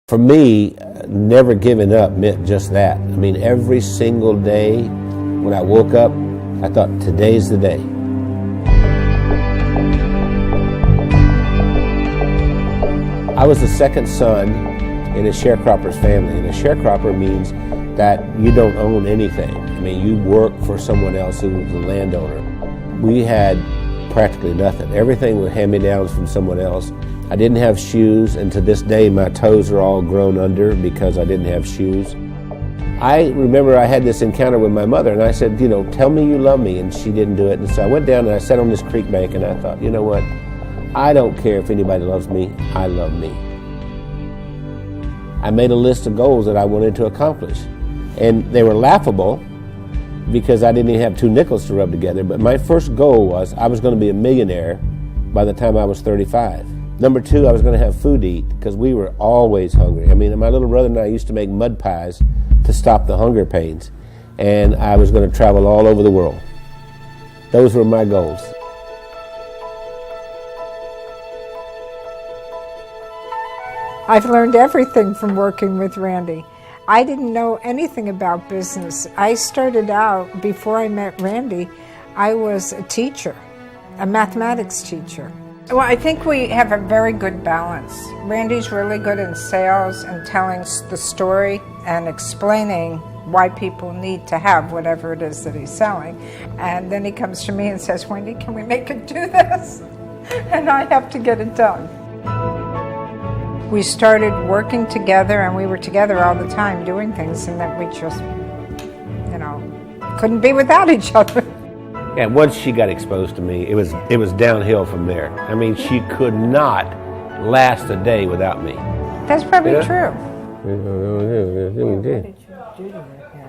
For me, never giving up meant just that. I mean, every single day when I woke up, I thought, today's the day. I was the second son in a sharecropper's family, and a sharecropper means that you don't own anything. I mean, you work for someone else who was the landowner. We had practically nothing. Everything was hand-me-downs from someone else. I didn't have shoes, and to this day my toes are all grown under because I didn't have shoes. I remember I had this encounter with my mother, and I said, tell me you love me, and she didn't do it. And so I went down and I sat on this creek bank, and I thought, you know what? I don't care if anybody loves me. I love me. I made a list of goals that I wanted to accomplish, and they were laughable because I didn't even have 2 nickels to rub together. But my first goal was I was going to be a millionaire by the time I was 35. Number 2, I was going to have food to eat because we were always hungry. I mean, my little brother and I used to make mud pies to stop the hunger pains, and I was going to travel all over the world. Those were my goals. I've learned everything from working with Randy. I didn't know anything about business. I started out, before I met Randy, I was a teacher, a mathematics teacher. Well, I think we have a very good balance. Randy's really good in sales and telling the story and explaining why people need to have whatever it is that he's selling. And then he comes to me and says, Wendy, can we make it do this? And I have to get it done. We started working together, and we were together all the time doing things, and that we just, couldn't be without each other. And once she got exposed to me, it was downhill from there. I mean, she could not last a day without me. That's probably true.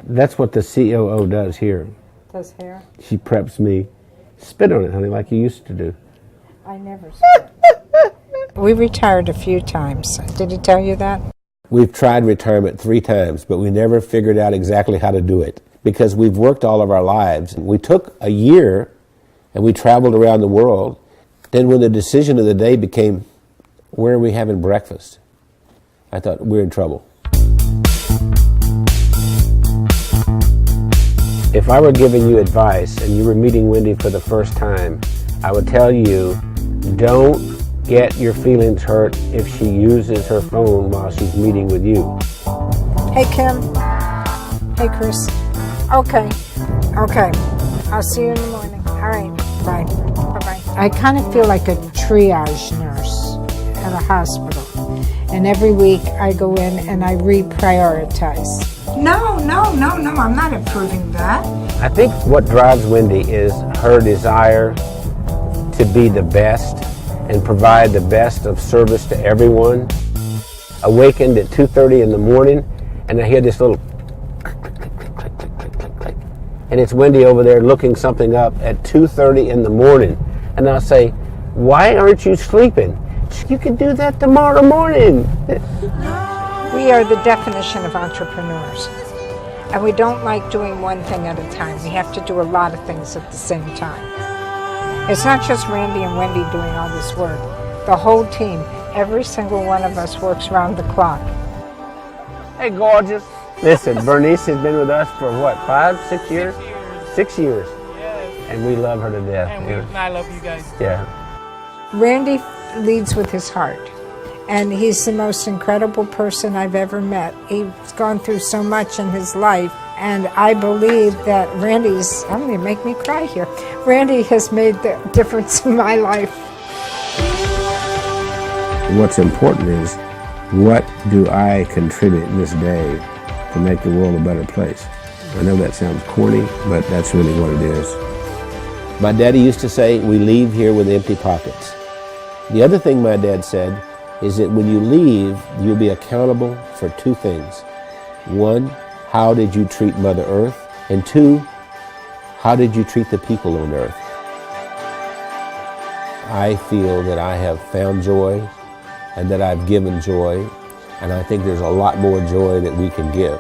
That's what the COO does here. Does hair? She preps me. Spit on it, honey, like you used to do. I never spit. We retired a few times. Did he tell you that? We've tried retirement 3 times, but we never figured out exactly how to do it because we've worked all of our lives. We took a year and we traveled around the world. Then when the decision of the day became, where are we having breakfast? I thought, we're in trouble. If I were giving you advice and you were meeting Wendy for the first time, I would tell you, don't get your feelings hurt if she uses her phone while she's meeting with you. Hey, Kim. Hey, Chris. Okay. I'll see you in the morning. All right. Bye. Bye-bye. I kind of feel like a triage nurse at a hospital. And every week I go in and I reprioritize. No, I'm not approving that. I think what drives Wendy is her desire to be the best and provide the best of service to everyone. Awakened at 2:30 in the morning, and I hear this little click, click, click, click, click, click, click, click. And it's Wendy over there looking something up at 2:30 in the morning. And I'll say, why aren't you sleeping? You can do that tomorrow morning. We are the definition of entrepreneurs. And we don't like doing one thing at a time. We have to do a lot of things at the same time. It's not just Randy and Wendy doing all this work. The whole team, every single one of us works round the clock. Hey, gorgeous. Listen, Bernice has been with us for what, 5, 6 years? 6 years. Yes. And we love her to death. And I love you guys. Yeah. Randy leads with his heart. And he's the most incredible person I've ever met. He's gone through so much in his life. And I believe that I'm going to make me cry here. Randy has made the difference in my life. What's important is, what do I contribute in this day to make the world a better place? I know that sounds corny, but that's really what it is. My daddy used to say, we leave here with empty pockets. The other thing my dad said is that when you leave, you'll be accountable for 2 things. 1, how did you treat Mother Earth? And 2, how did you treat the people on Earth? I feel that I have found joy and that I've given joy, and I think there's a lot more joy that we can give.